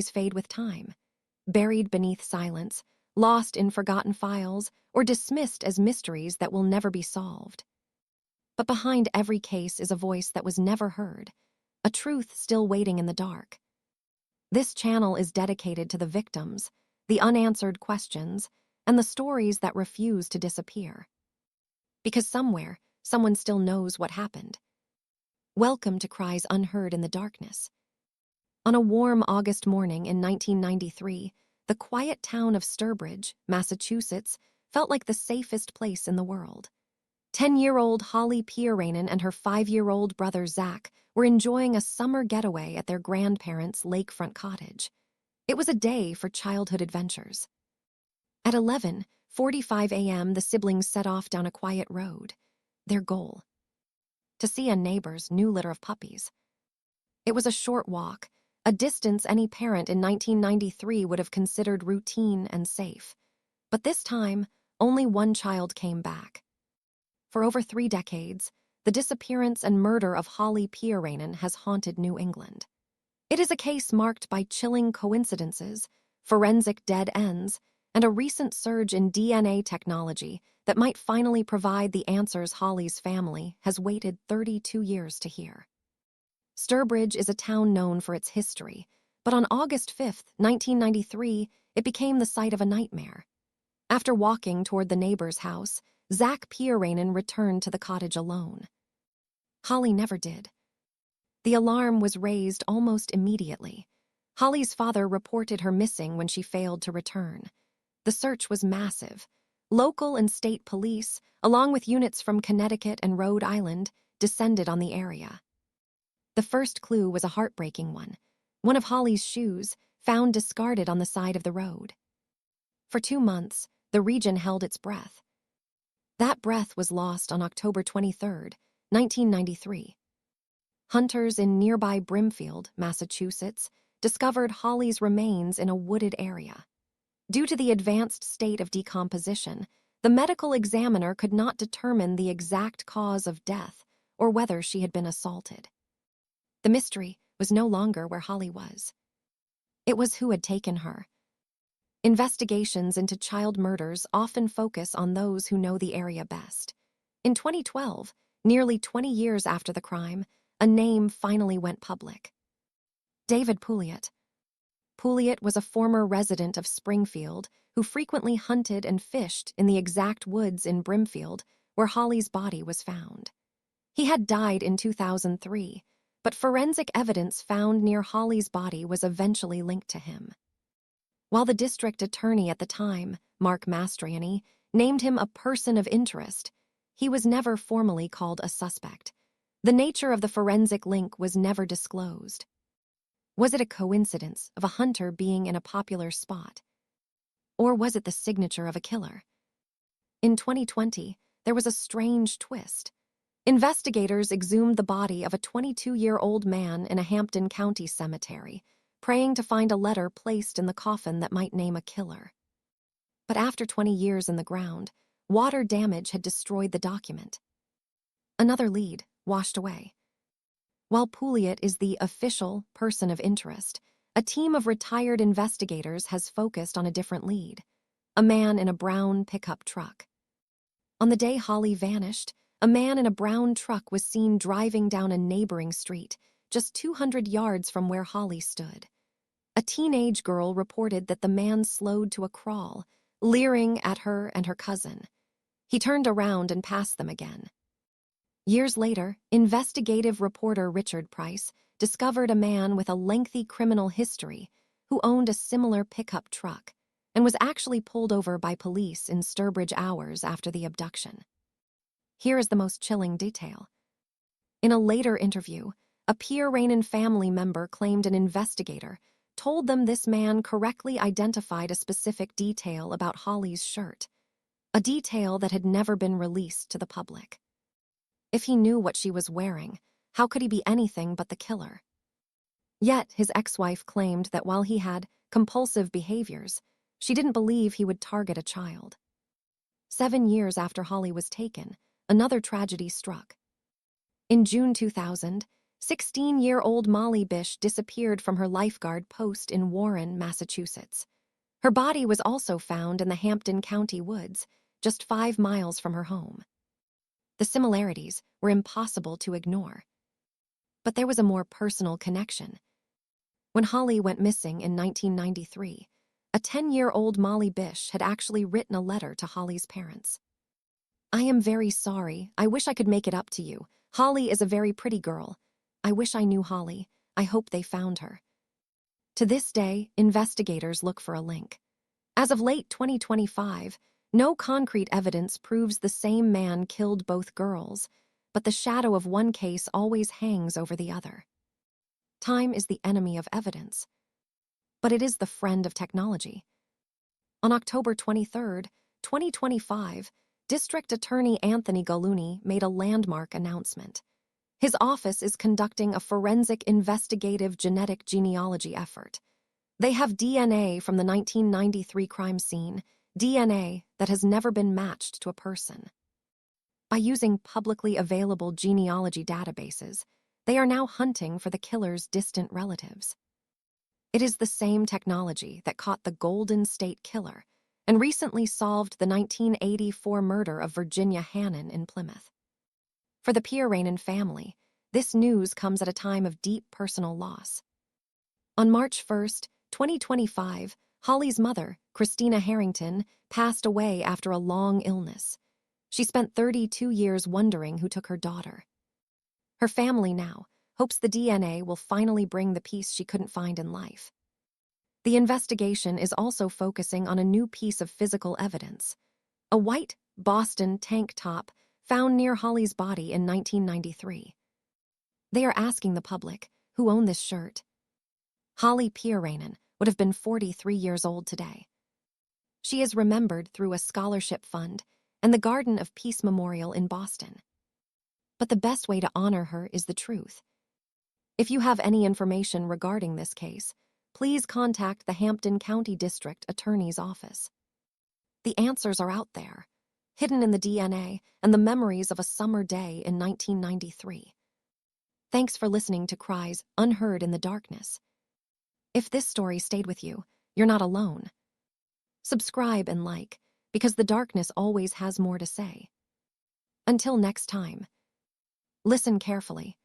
mysteries fade with time, buried beneath silence, lost in forgotten files, or dismissed as mysteries that will never be solved. But behind every case is a voice that was never heard, a truth still waiting in the dark. This channel is dedicated to the victims, the unanswered questions, and the stories that refuse to disappear. Because somewhere, someone still knows what happened. Welcome to Cries Unheard in the Darkness. On a warm August morning in 1993, the quiet town of Sturbridge, Massachusetts, felt like the safest place in the world. 10-year-old Holly Piirainen and her 5-year-old brother Zach were enjoying a summer getaway at their grandparents' lakefront cottage. It was a day for childhood adventures. At 11:45 a.m., the siblings set off down a quiet road. Their goal: to see a neighbor's new litter of puppies. It was a short walk, a distance any parent in 1993 would have considered routine and safe. But this time, only one child came back. For over 3 decades, the disappearance and murder of Holly Piirainen has haunted New England. It is a case marked by chilling coincidences, forensic dead ends, and a recent surge in DNA technology that might finally provide the answers Holly's family has waited 32 years to hear. Sturbridge is a town known for its history, but on August 5, 1993, it became the site of a nightmare. After walking toward the neighbor's house, Zach Piirainen returned to the cottage alone. Holly never did. The alarm was raised almost immediately. Holly's father reported her missing when she failed to return. The search was massive. Local and state police, along with units from Connecticut and Rhode Island, descended on the area. The first clue was a heartbreaking one of Holly's shoes, found discarded on the side of the road. For 2 months, the region held its breath. That breath was lost on October 23, 1993. Hunters in nearby Brimfield, Massachusetts, discovered Holly's remains in a wooded area. Due to the advanced state of decomposition, the medical examiner could not determine the exact cause of death or whether she had been assaulted. The mystery was no longer where Holly was. It was who had taken her. Investigations into child murders often focus on those who know the area best. In 2012, nearly 20 years after the crime, a name finally went public. David Pouliot. Pouliot was a former resident of Springfield who frequently hunted and fished in the exact woods in Brimfield where Holly's body was found. He had died in 2003, but forensic evidence found near Holly's body was eventually linked to him. While the district attorney at the time, Mark Mastriani, named him a person of interest, he was never formally called a suspect. The nature of the forensic link was never disclosed. Was it a coincidence of a hunter being in a popular spot? Or was it the signature of a killer? In 2020, there was a strange twist. Investigators exhumed the body of a 22-year-old man in a Hampton County cemetery, praying to find a letter placed in the coffin that might name a killer. But after 20 years in the ground, water damage had destroyed the document. Another lead washed away. While Pouliot is the official person of interest, a team of retired investigators has focused on a different lead: a man in a brown pickup truck. On the day Holly vanished, a man in a brown truck was seen driving down a neighboring street, just 200 yards from where Holly stood. A teenage girl reported that the man slowed to a crawl, leering at her and her cousin. He turned around and passed them again. Years later, investigative reporter Richard Price discovered a man with a lengthy criminal history who owned a similar pickup truck and was actually pulled over by police in Sturbridge hours after the abduction. Here is the most chilling detail. In a later interview, a Piirainen family member claimed an investigator told them this man correctly identified a specific detail about Holly's shirt, a detail that had never been released to the public. If he knew what she was wearing, how could he be anything but the killer? Yet his ex-wife claimed that while he had compulsive behaviors, she didn't believe he would target a child. 7 years after Holly was taken, another tragedy struck. In June 2000, 16-year-old Molly Bish disappeared from her lifeguard post in Warren, Massachusetts. Her body was also found in the Hampton County woods, just 5 miles from her home. The similarities were impossible to ignore. But there was a more personal connection. When Holly went missing in 1993, a 10-year-old Molly Bish had actually written a letter to Holly's parents. "I am very sorry. I wish I could make it up to you. Holly is a very pretty girl. I wish I knew Holly. I hope they found her." To this day, investigators look for a link. As of late 2025, no concrete evidence proves the same man killed both girls, but the shadow of one case always hangs over the other. Time is the enemy of evidence, but it is the friend of technology. On October 23, 2025, District Attorney Anthony Galuni made a landmark announcement. His office is conducting a forensic investigative genetic genealogy effort. They have DNA from the 1993 crime scene, DNA that has never been matched to a person. By using publicly available genealogy databases, they are now hunting for the killer's distant relatives. It is the same technology that caught the Golden State Killer and recently solved the 1984 murder of Virginia Hannon in Plymouth. For the Piirainen family, this news comes at a time of deep personal loss. On March 1, 2025, Holly's mother, Christina Harrington, passed away after a long illness. She spent 32 years wondering who took her daughter. Her family now hopes the DNA will finally bring the peace she couldn't find in life. The investigation is also focusing on a new piece of physical evidence: a white Boston tank top found near Holly's body in 1993. They are asking the public, who owned this shirt? Holly Piirainen would have been 43 years old today. She is remembered through a scholarship fund and the Garden of Peace Memorial in Boston. But the best way to honor her is the truth. If you have any information regarding this case, please contact the Hampton County District Attorney's Office. The answers are out there, hidden in the DNA and the memories of a summer day in 1993. Thanks for listening to Cries, Unheard in the Darkness. If this story stayed with you, you're not alone. Subscribe and like, because the darkness always has more to say. Until next time, listen carefully.